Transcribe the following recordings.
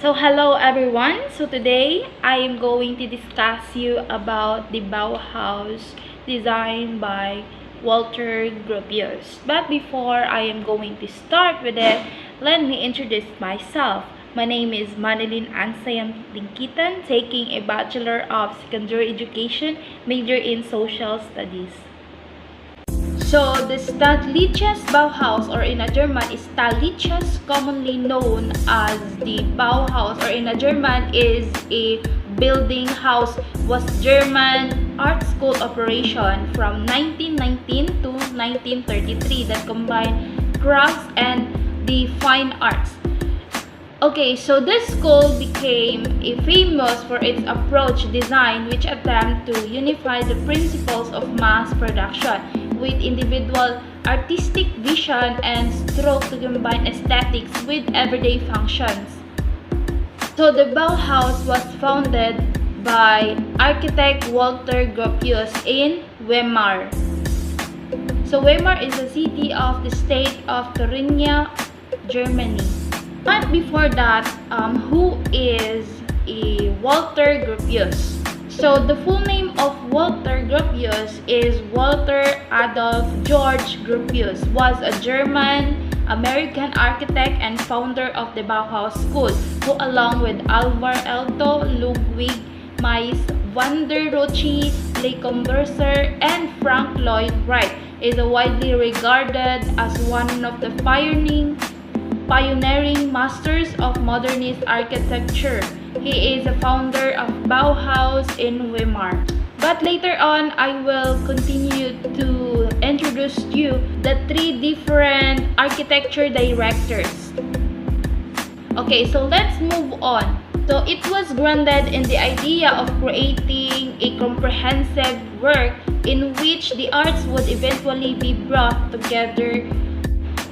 So hello everyone. So today I am going to discuss you about the Bauhaus designed by Walter Gropius. But before I am going to start with it, let me introduce myself. My name is Manilyn Ansayam Dingkitan, taking a Bachelor of Secondary Education, major in Social Studies. So, the Stadtliches Bauhaus, or in a German is Stadtliches, commonly known as the Bauhaus, or in a German is a building house, was German art school operation from 1919 to 1933 that combined crafts and the fine arts. Okay, so this school became famous for its approach design which attempt to unify the principles of mass production with individual artistic vision and stroke to combine aesthetics with everyday functions. So the Bauhaus was founded by architect Walter Gropius in Weimar. So Weimar is a city of the state of Thuringia, Germany. But before that, who is Walter Gropius? So the full name of Walter Gropius is Walter Adolf Georg Gropius, was a German-American architect and founder of the Bauhaus School, who along with Alvar Aalto, Ludwig Mies van der Rohe, Le Corbusier, and Frank Lloyd Wright, is widely regarded as one of the pioneering masters of modernist architecture. He is a founder of Bauhaus in Weimar. But later on, I will continue to introduce you the three different architecture directors. Okay, so let's move on. So it was grounded in the idea of creating a comprehensive work in which the arts would eventually be brought together.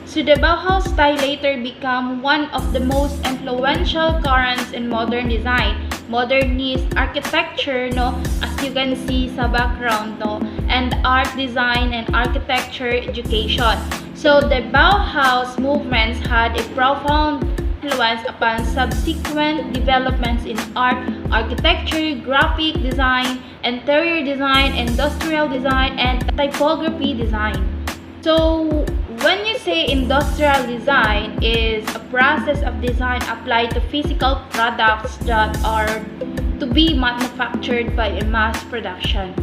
So the Bauhaus style later became one of the most influential currents in modern design, modernist architecture, as you can see sa background, and art design and architecture education. So the Bauhaus movements had a profound influence upon subsequent developments in art, architecture, graphic design, interior design, industrial design, and typography design. So when you say industrial design is a process of design applied to physical products that are to be manufactured by a mass production,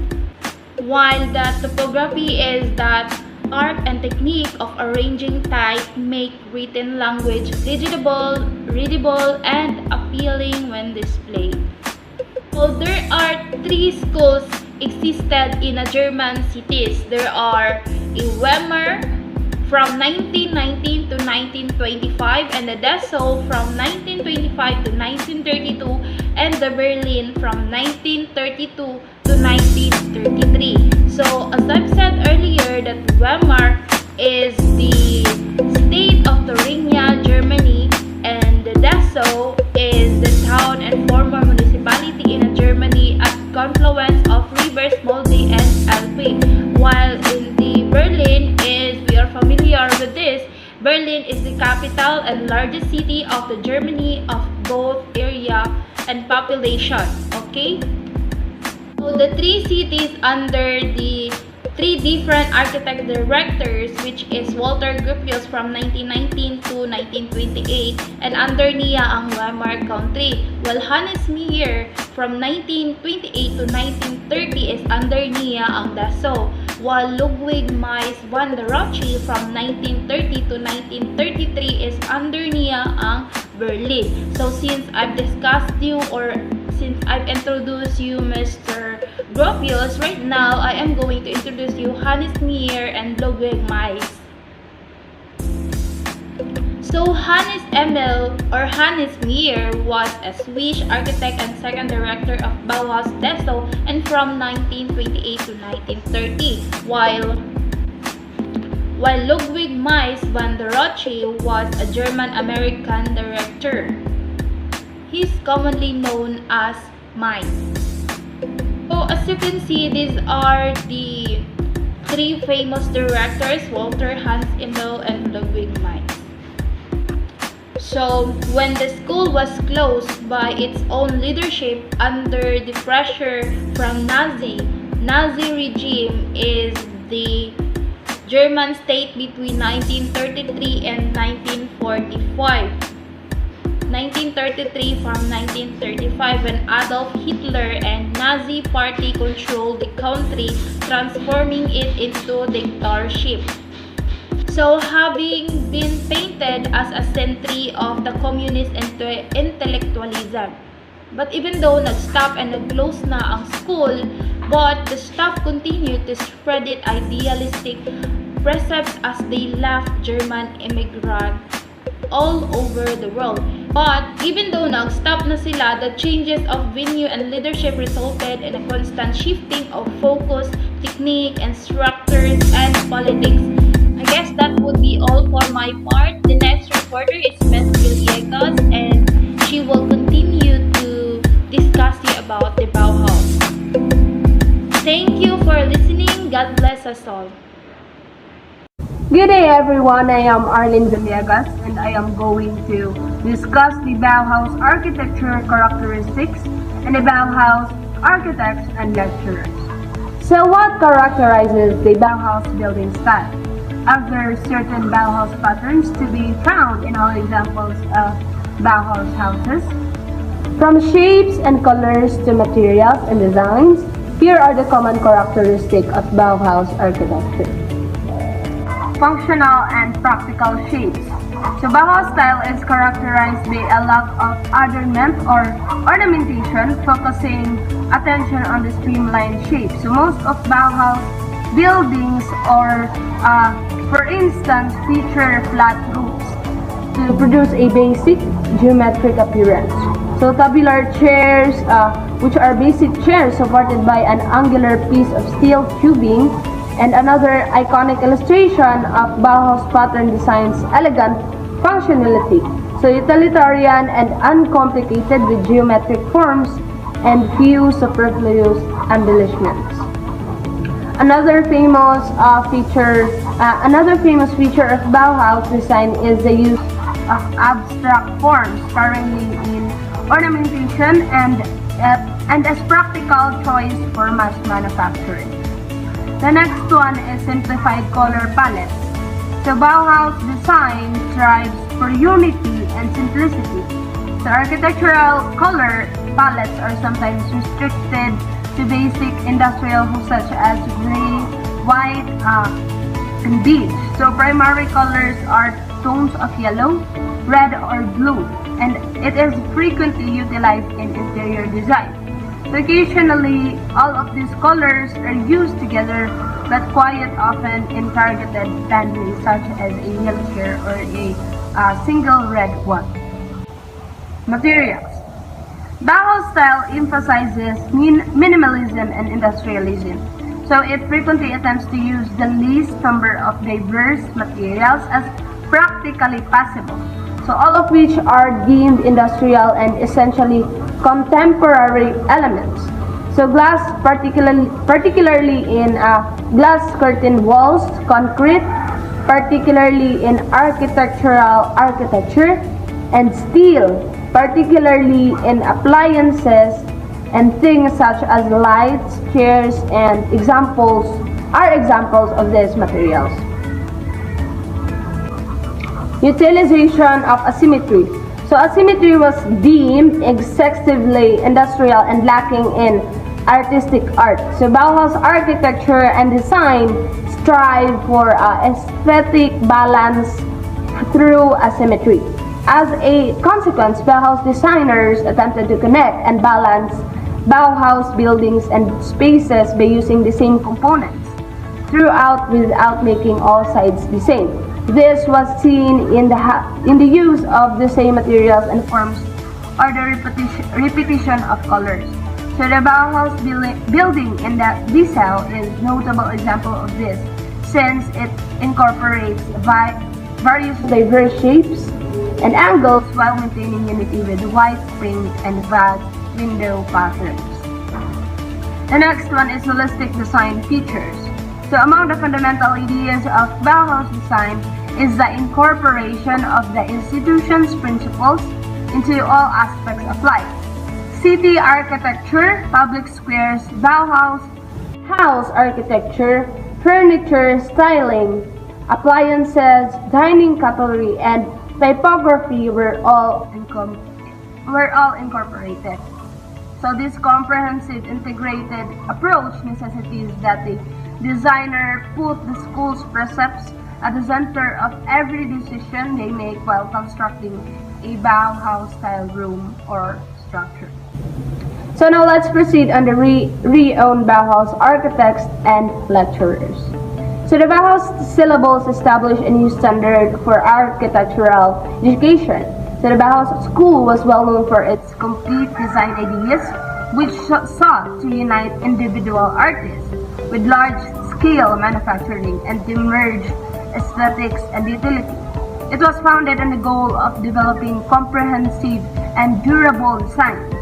while the typography is that art and technique of arranging type make written language legible, readable, and appealing when displayed. So there are three schools existed in German cities. There are Weimar from 1919 to 1925, and the Dessau from 1925 to 1932, and the Berlin from 1932 to 1933. So as I've said earlier, that Weimar is the state of Thuringia, Germany, and the Dessau is the town and former municipality in Germany at confluence of rivers Mulde and Elbe, while in the Berlin we are familiar with this. Berlin is the capital and largest city of the Germany of both area and population. Okay? So the three cities under the three different architect directors, which is Walter Gropius from 1919 to 1928, and under niya ang Weimar country, while Hannes Meyer from 1928 to 1930 is under niya ang Dessau, while Ludwig Mies van der Rohe from 1930 to 1933 is under niya ang Berlin. So since I've discussed you, or since I've introduced you Mr. Gropius, right now I am going to introduce you Hannes Meyer and Ludwig Mies. So Hannes Emil or Hannes Meyer was a Swiss architect and second director of Bauhaus Dessau and from 1928 to 1930, while Ludwig Mies van der Rohe was a German-American director. He's commonly known as Mies. So as you can see, these are the three famous directors, Walter, Hans Emil, and Ludwig Mies. So, when the school was closed by its own leadership under the pressure from Nazi regime is the German state between 1933 and 1945. 1933 from 1935 when Adolf Hitler and Nazi Party controlled the country, transforming it into a dictatorship. So, having been painted as a century of the communist intellectualism. But even though nag-stop and nag-close na ang school, but the staff continued to spread its idealistic precepts as they left German immigrants all over the world. But even though nag-stop na sila, the changes of venue and leadership resulted in a constant shifting of focus, technique, and structures and politics. I guess that would be all for my part. The next reporter is Ms. Villegas, and she will continue to discuss you about the Bauhaus. Thank you for listening. God bless us all. Good day everyone, I am Arlene Villegas and I am going to discuss the Bauhaus architecture characteristics and the Bauhaus architects and lecturers. So what characterizes the Bauhaus building style? Are there certain Bauhaus patterns to be found in all examples of Bauhaus houses? From shapes and colors to materials and designs, here are the common characteristics of Bauhaus architecture. Functional and practical shapes. So Bauhaus style is characterized by a lot of adornment or ornamentation, focusing attention on the streamlined shape. So most of Bauhaus buildings for instance, feature flat roofs to produce a basic geometric appearance. So tabular chairs, which are basic chairs supported by an angular piece of steel tubing, and another iconic illustration of Bauhaus pattern design's elegant functionality. So utilitarian and uncomplicated with geometric forms and few superfluous embellishments. Another famous feature of Bauhaus design is the use of abstract forms, sparingly in ornamentation and as practical choice for mass manufacturing. The next one is simplified color palettes. So Bauhaus design strives for unity and simplicity. The architectural color palettes are sometimes restricted to basic industrial hues such as gray, white, and beige. So primary colors are tones of yellow, red, or blue, and it is frequently utilized in interior design. So occasionally, all of these colors are used together, but quite often in targeted families such as a wheelchair or a single red one. Materials. Bauhaus style emphasizes minimalism and industrialism, so it frequently attempts to use the least number of diverse materials as practically possible. So all of which are deemed industrial and essentially contemporary elements. So glass, particularly in glass curtain walls, concrete, particularly in architecture, and steel, particularly in appliances and things such as lights, chairs, and examples of these materials. Utilization of asymmetry. So asymmetry was deemed excessively industrial and lacking in artistic art. So Bauhaus architecture and design strive for aesthetic balance through asymmetry. As a consequence, Bauhaus designers attempted to connect and balance Bauhaus buildings and spaces by using the same components throughout without making all sides the same. This was seen in the use of the same materials and forms or the repetition of colors. So the Bauhaus building in the Wiesel is a notable example of this, since it incorporates various diverse shapes and angles while maintaining unity with white paint and vast window patterns. The next one is holistic design features. So among the fundamental ideas of Bauhaus design is the incorporation of the institution's principles into all aspects of life. City architecture, public squares, Bauhaus, house architecture, furniture styling, appliances, dining cutlery, and typography were all incorporated. So this comprehensive integrated approach necessitates that the designer put the school's precepts at the center of every decision they make while constructing a Bauhaus-style room or structure. So now let's proceed on the renowned Bauhaus architects and lecturers. So the Bauhaus syllables established a new standard for architectural education. So the Bauhaus School was well known for its complete design ideas, which sought to unite individual artists with large-scale manufacturing and to merge aesthetics and utility. It was founded on the goal of developing comprehensive and durable designs.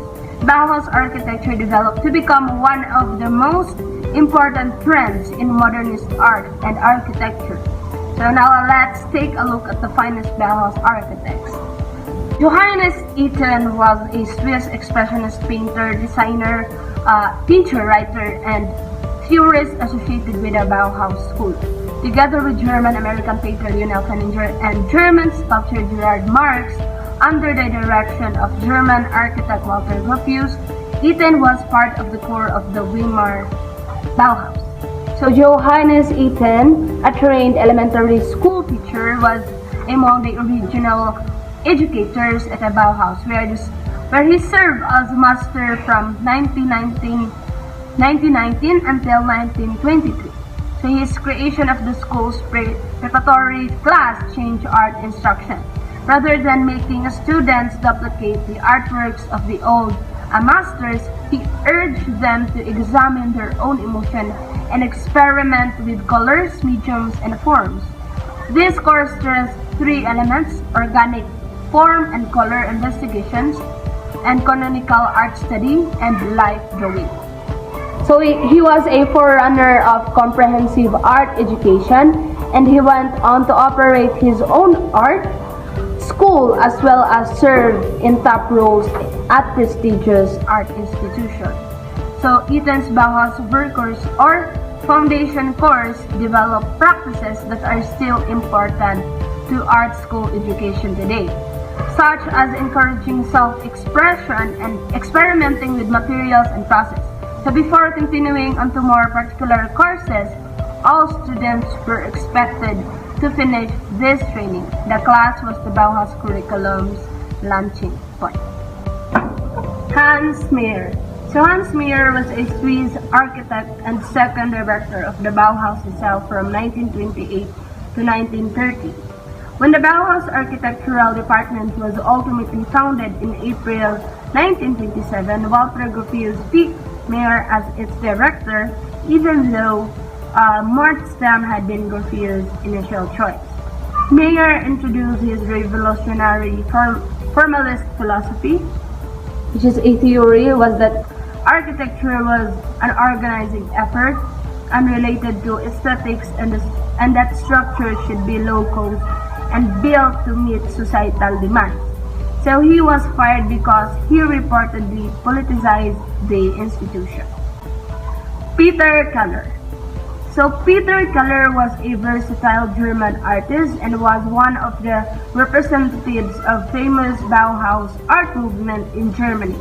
Bauhaus architecture developed to become one of the most important trends in modernist art and architecture. So now let's take a look at the finest Bauhaus architects. Johannes Itten was a Swiss expressionist painter, designer, teacher, writer, and theorist associated with the Bauhaus school. Together with German-American painter Lionel Feininger and German sculptor Gerard Marx, under the direction of German architect Walter Gropius, Itten was part of the core of the Weimar Bauhaus. So Johannes Itten, a trained elementary school teacher, was among the original educators at the Bauhaus, where he served as master from 1919 until 1923. So his creation of the school's preparatory class changed art instruction. Rather than making students duplicate the artworks of the old masters, he urged them to examine their own emotion and experiment with colors, mediums, and forms. This course stressed three elements: organic, form and color investigations, and canonical art study, and life drawing. So he was a forerunner of comprehensive art education, and he went on to operate his own art school as well as serve in top roles at prestigious art institutions. So Itten's Bauhaus workers or foundation course developed practices that are still important to art school education today, such as encouraging self-expression and experimenting with materials and process. So before continuing onto more particular courses, all students were expected to finish this training. The class was the Bauhaus curriculum's launching point. Hans Meyer. So Hans Meyer was a Swiss architect and second director of the Bauhaus itself from 1928 to 1930. When the Bauhaus Architectural Department was ultimately founded in April 1927, Walter Gropius picked Meyer as its director, even though Martstam had been Gropius' initial choice. Meyer introduced his revolutionary formalist philosophy, which is a theory was that architecture was an organizing effort unrelated to aesthetics and that structure should be low-cost and built to meet societal demands. So he was fired because he reportedly politicized the institution. Peter Keller. So Peter Keller was a versatile German artist and was one of the representatives of famous Bauhaus art movement in Germany,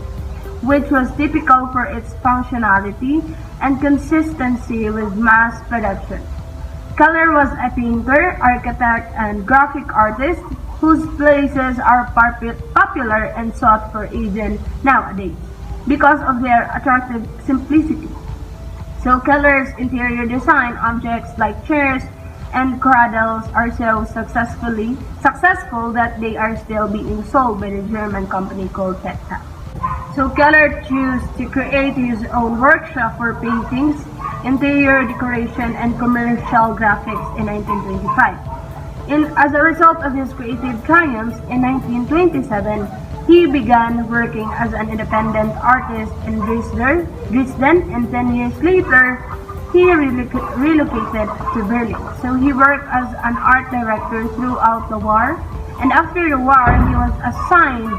which was typical for its functionality and consistency with mass production. Keller was a painter, architect, and graphic artist whose places are popular and sought for even nowadays because of their attractive simplicity. So Keller's interior design objects like chairs and cradles are so successful that they are still being sold by the German company called Tecta. So Keller chose to create his own workshop for paintings, interior decoration, and commercial graphics in 1925. As a result of his creative triumphs, in 1927, he began working as an independent artist in Dresden, and 10 years later, he relocated to Berlin. So he worked as an art director throughout the war, and after the war, he was assigned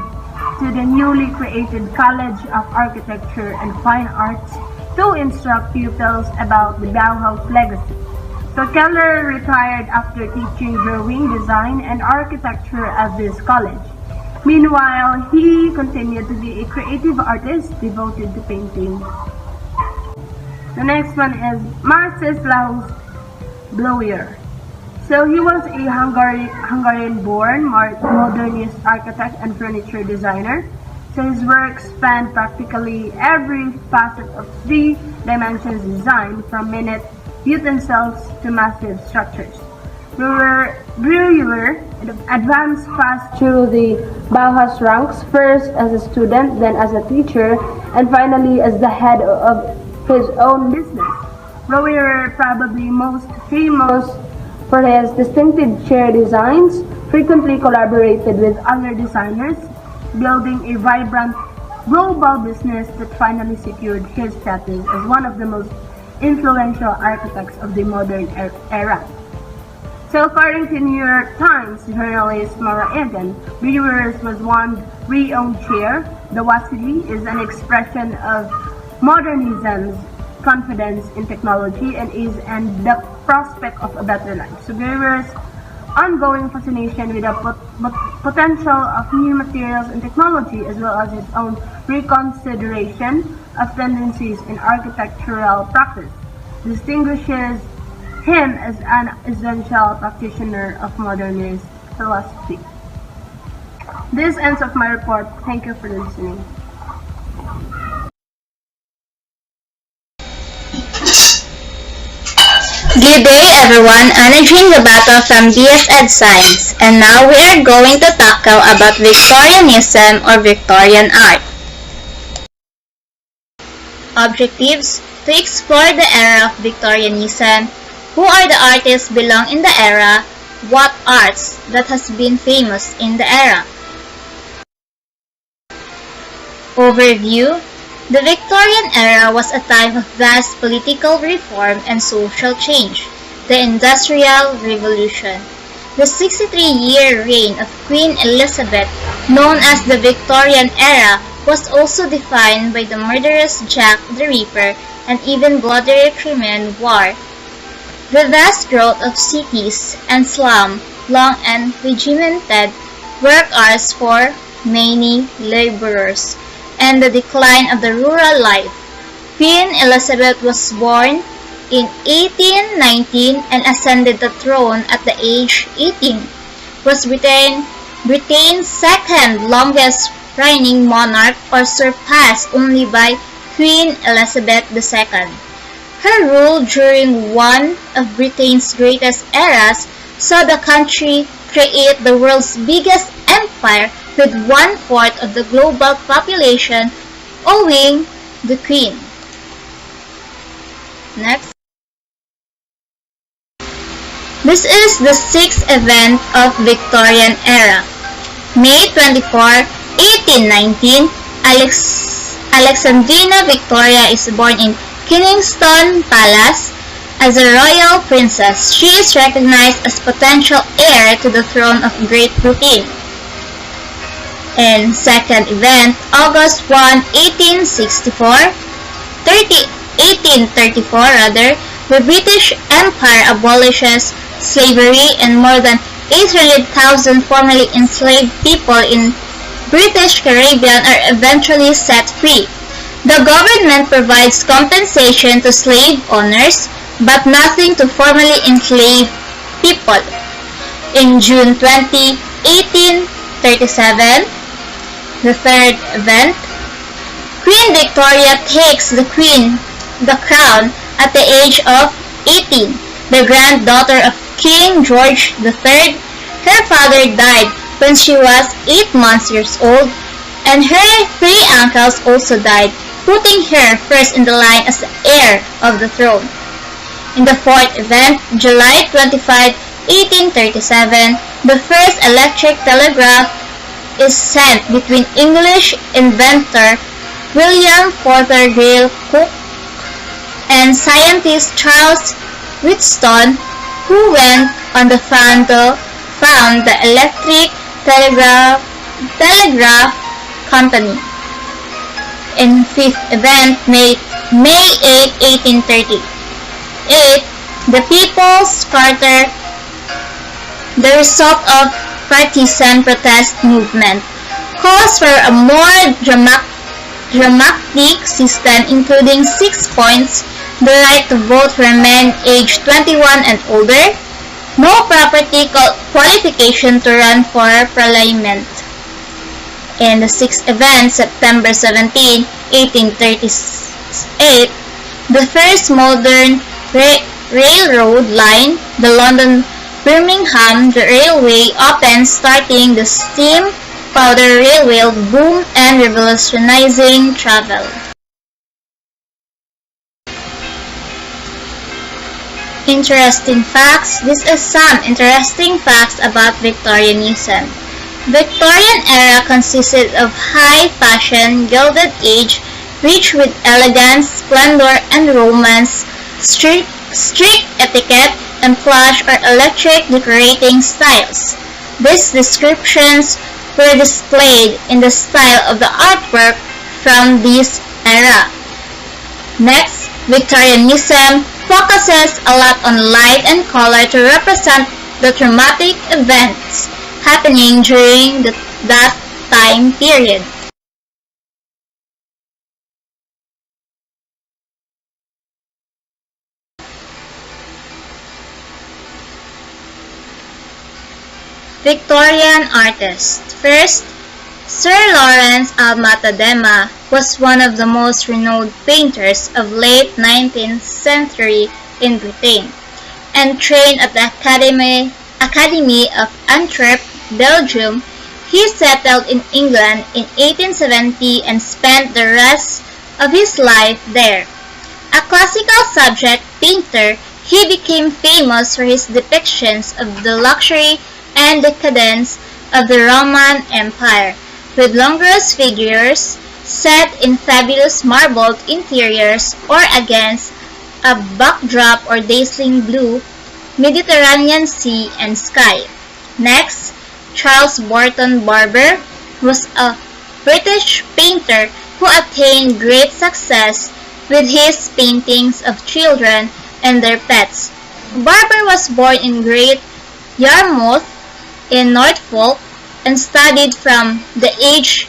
to the newly created College of Architecture and Fine Arts to instruct pupils about the Bauhaus legacy. So Keller retired after teaching drawing, design, and architecture at this college. Meanwhile, he continued to be a creative artist devoted to painting. The next one is Marcislaus Bloyer. So he was a Hungarian-born modernist architect and furniture designer. So his work spanned practically every facet of three dimensions design, from minute utensils to massive structures. Breuer advanced fast through the Bauhaus ranks, first as a student, then as a teacher, and finally as the head of his own business. Breuer, probably most famous for his distinctive chair designs, frequently collaborated with other designers, building a vibrant global business that finally secured his status as one of the most influential architects of the modern era. So according to New York Times journalist Maura Eden, Brewer's was one re-owned chair. The Wassily is an expression of modernism's confidence in technology and the prospect of a better life. So Brewer's ongoing fascination with the potential of new materials and technology, as well as his own reconsideration of tendencies in architectural practice, distinguishes him as an essential practitioner of modernist philosophy. This ends of my report. Thank you for listening. Good day everyone, Anna the battle from BS Ed Science, and now we are going to tackle about Victorianism or Victorian art. Objectives: to explore the era of Victorianism, who are the artists belong in the era, what arts that has been famous in the era. Overview: the Victorian era was a time of vast political reform and social change, the Industrial Revolution. The 63-year reign of Queen Elizabeth, known as the Victorian era, was also defined by the murderous Jack the Ripper and even bloodier Crimean War. The vast growth of cities and slum, long and regimented work hours for many laborers, and the decline of the rural life. Queen Elizabeth was born in 1819 and ascended the throne at the age 18. Was Britain's second longest reigning monarch, or surpassed only by Queen Elizabeth II. Her rule during one of Britain's greatest eras saw the country create the world's biggest empire with 1/4 of the global population owing the Queen. Next. This is the sixth event of Victorian era. May 24, 1819, Alexandrina Victoria is born in Kensington Palace. As a royal princess, she is recognized as potential heir to the throne of Great Britain. And second event, August 1, 1834, the British Empire abolishes slavery and more than 800,000 formerly enslaved people in British Caribbean are eventually set free. The government provides compensation to slave owners, but nothing to formerly enslaved people. In June 20, 1837, the third event, Queen Victoria takes the crown at the age of 18, the granddaughter of King George III. Her father died when she was 8 months old, and her 3 uncles also died, putting her first in the line as the heir of the throne. In the fourth event, July 25, 1837, the first electric telegraph is sent between English inventor William Porter-Gale Cooke and scientist Charles Wheatstone, who went on to found the electric telegraph company. In fifth event, May 8, 1838, the People's Charter, the result of partisan protest movement, calls for a more dramatic system including 6 points: the right to vote for men aged 21 and older, no property qualification to run for parliament. In the sixth event, September 17, 1838, the first modern railroad line, the London-Birmingham Railway, opened, starting the steam powder railway boom and revolutionizing travel. Interesting facts. This is some interesting facts about Victorianism. Victorian era consisted of high fashion, gilded age, rich with elegance, splendor, and romance, strict etiquette, and plush or electric decorating styles. These descriptions were displayed in the style of the artwork from this era. Next, Victorianism focuses a lot on light and color to represent the dramatic events happening during that time period. Victorian artists. First, Sir Lawrence Alma-Tadema was one of the most renowned painters of late 19th century in Britain, and trained at the Academy of Antwerp, Belgium. He settled in England in 1870 and spent the rest of his life there. A classical subject painter, he became famous for his depictions of the luxury and decadence of the Roman Empire, with languorous figures set in fabulous marbled interiors or against a backdrop or dazzling blue Mediterranean sea and sky. Next, Charles Burton Barber was a British painter who attained great success with his paintings of children and their pets. Barber was born in Great Yarmouth in Norfolk and studied from the age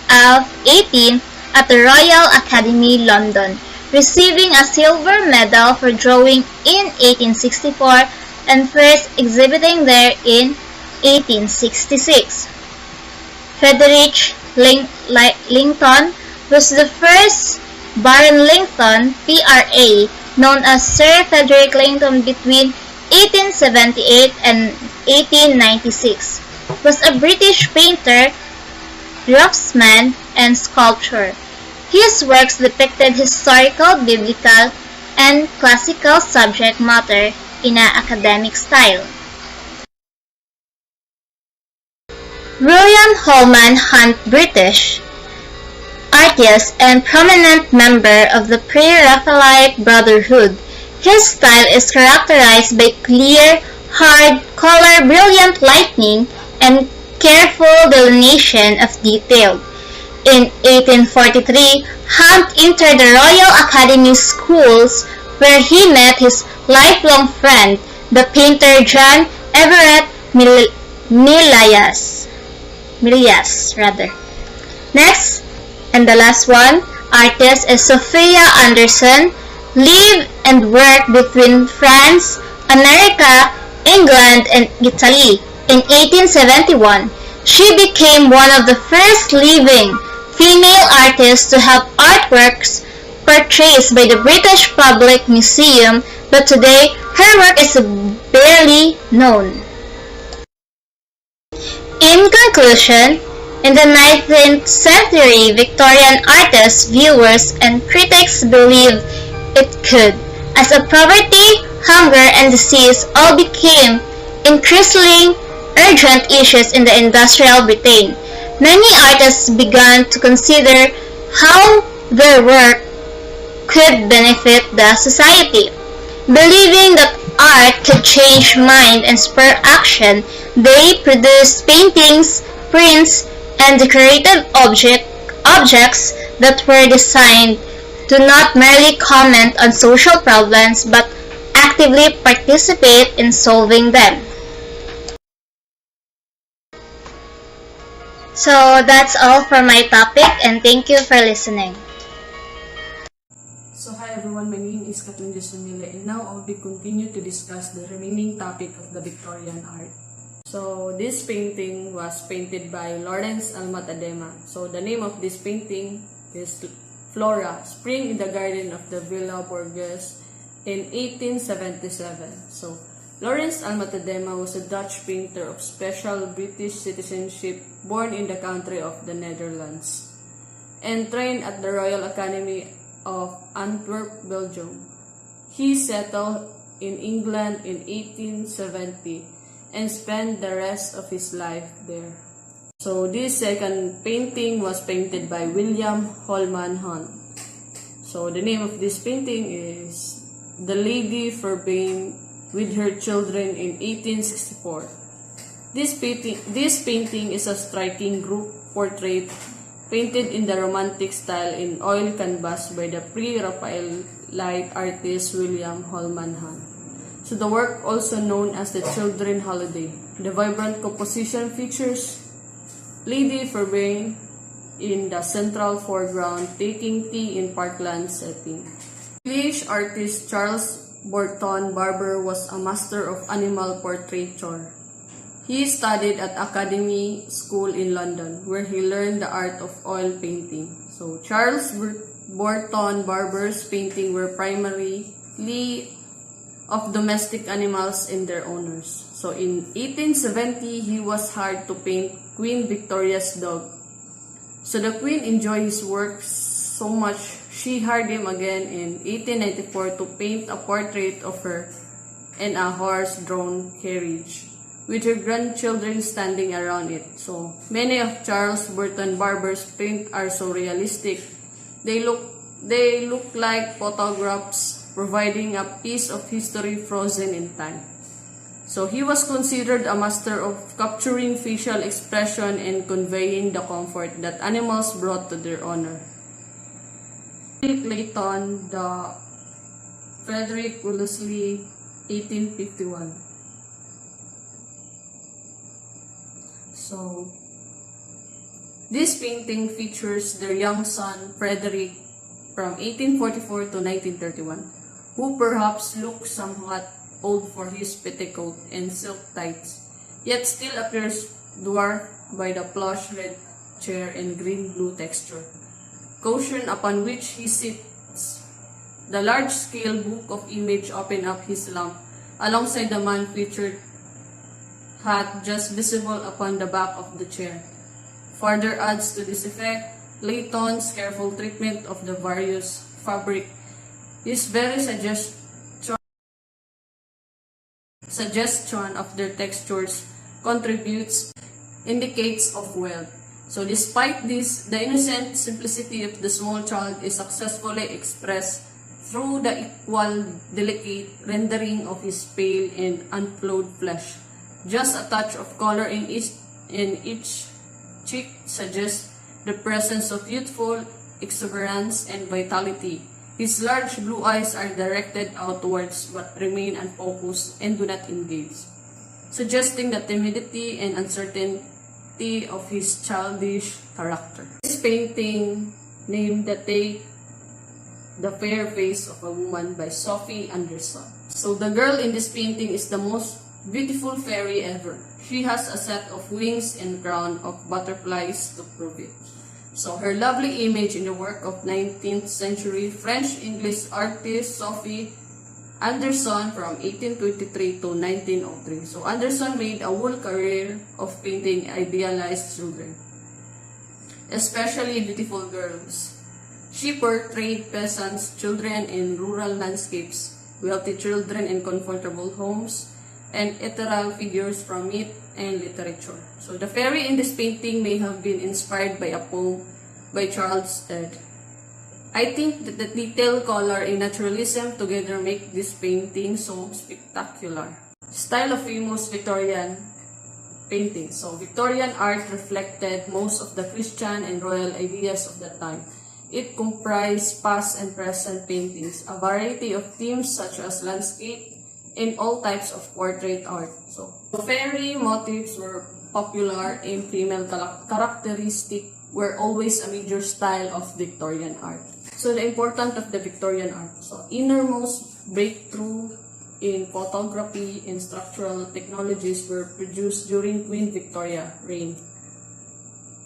of 18 at the Royal Academy, London, receiving a silver medal for drawing in 1864 and first exhibiting there in 1866. Frederick Langton was the first Baron Langton, PRA, known as Sir Frederick Langton between 1878 and 1896, was a British painter, draftsman, and sculptor. His works depicted historical, biblical, and classical subject matter in an academic style. William Holman Hunt, British artist and prominent member of the Pre-Raphaelite Brotherhood. His style is characterized by clear, hard color, brilliant lighting, and careful delineation of detail. In 1843, Hunt entered the Royal Academy schools where he met his lifelong friend, the painter John Everett Millais. Next, and the last one, artist is Sophia Anderson, lived and worked between France, America, England, and Italy. In 1871, she became one of the first living female artists to have artworks purchased by the British Public Museum, but today her work is barely known. In conclusion, in the 19th century, Victorian artists, viewers, and critics believed it could, as a poverty, hunger, and disease all became increasingly urgent issues in the industrial Britain. Many artists began to consider how their work could benefit the society. Believing that art could change mind and spur action, they produced paintings, prints, and decorative objects that were designed to not merely comment on social problems but actively participate in solving them. So that's all for my topic, and thank you for listening. So hi everyone, my name is Kathleen Jusumile, and now I'll be continue to discuss the remaining topic of the Victorian art. So this painting was painted by Lawrence Almatadema. So the name of this painting is Flora, Spring in the Garden of the Villa Borghese in 1877. So Lawrence Almatadema was a Dutch painter of special British citizenship born in the country of the Netherlands and trained at the Royal Academy of Antwerp, Belgium. He settled in England in 1870 and spent the rest of his life there. So this second painting was painted by William Holman Hunt. So the name of this painting is The Lady Fairbairn with Her Children in 1864. This painting is a striking group portrait painted in the Romantic style in oil canvas by the pre-Raphaelite artist William Holman Hunt. So the work, also known as the Children Holiday, the vibrant composition features Lady Fairbairn in the central foreground taking tea in parkland setting. English artist Charles Burton Barber was a master of animal portraiture. He studied at Academy School in London, where he learned the art of oil painting. So Charles Burton Barber's paintings were primarily of domestic animals and their owners. So in 1870, he was hired to paint Queen Victoria's dog. So the Queen enjoyed his work so much, she hired him again in 1894 to paint a portrait of her and a horse-drawn carriage, with her grandchildren standing around it. So many of Charles Burton Barber's prints are so realistic. They look like photographs, providing a piece of history frozen in time. So he was considered a master of capturing facial expression and conveying the comfort that animals brought to their owner. Clayton, the Frederick Wellesley, 1851. So this painting features their young son Frederick from 1844 to 1931, who perhaps looks somewhat old for his petticoat and silk tights, yet still appears dwarfed by the plush red chair and green-blue texture, cushion upon which he sits. The large-scale book of image open up his lamp, alongside the man featured hat just visible upon the back of the chair. Further adds to this effect, Layton's careful treatment of the various fabric. His very suggestion of their textures indicates of wealth. So despite this, the innocent simplicity of the small child is successfully expressed through the equal delicate rendering of his pale and unflowed flesh. Just a touch of color in each cheek suggests the presence of youthful exuberance and vitality. His large blue eyes are directed outwards but remain unfocused and do not engage, suggesting the timidity and uncertainty of his childish character. This painting, named The Fair Face of a Woman by Sophie Anderson. So the girl in this painting is the most beautiful fairy ever. She has a set of wings and crown of butterflies to prove it. So her lovely image in the work of 19th century French-English artist Sophie Anderson from 1823 to 1903. So Anderson made a whole career of painting idealized children, especially beautiful girls. She portrayed peasants, children in rural landscapes, wealthy children in comfortable homes, and ethereal figures from myth and literature. So the fairy in this painting may have been inspired by a poem by Charles Ed. I think that the detail, color, and naturalism together make this painting so spectacular. Style of famous Victorian painting. So Victorian art reflected most of the Christian and royal ideas of the time. It comprised past and present paintings, a variety of themes such as landscape, and all types of portrait art. So fairy motifs were popular, and female characteristic were always a major style of Victorian art. So the importance of the Victorian art. So innermost breakthrough in photography and structural technologies were produced during Queen Victoria reign.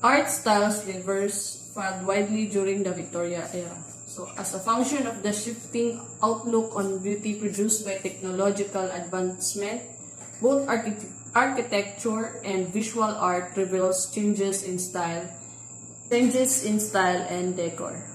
Art styles diversified widely during the Victoria era. So as a function of the shifting outlook on beauty produced by technological advancement, both architecture and visual art reveals changes in style and decor.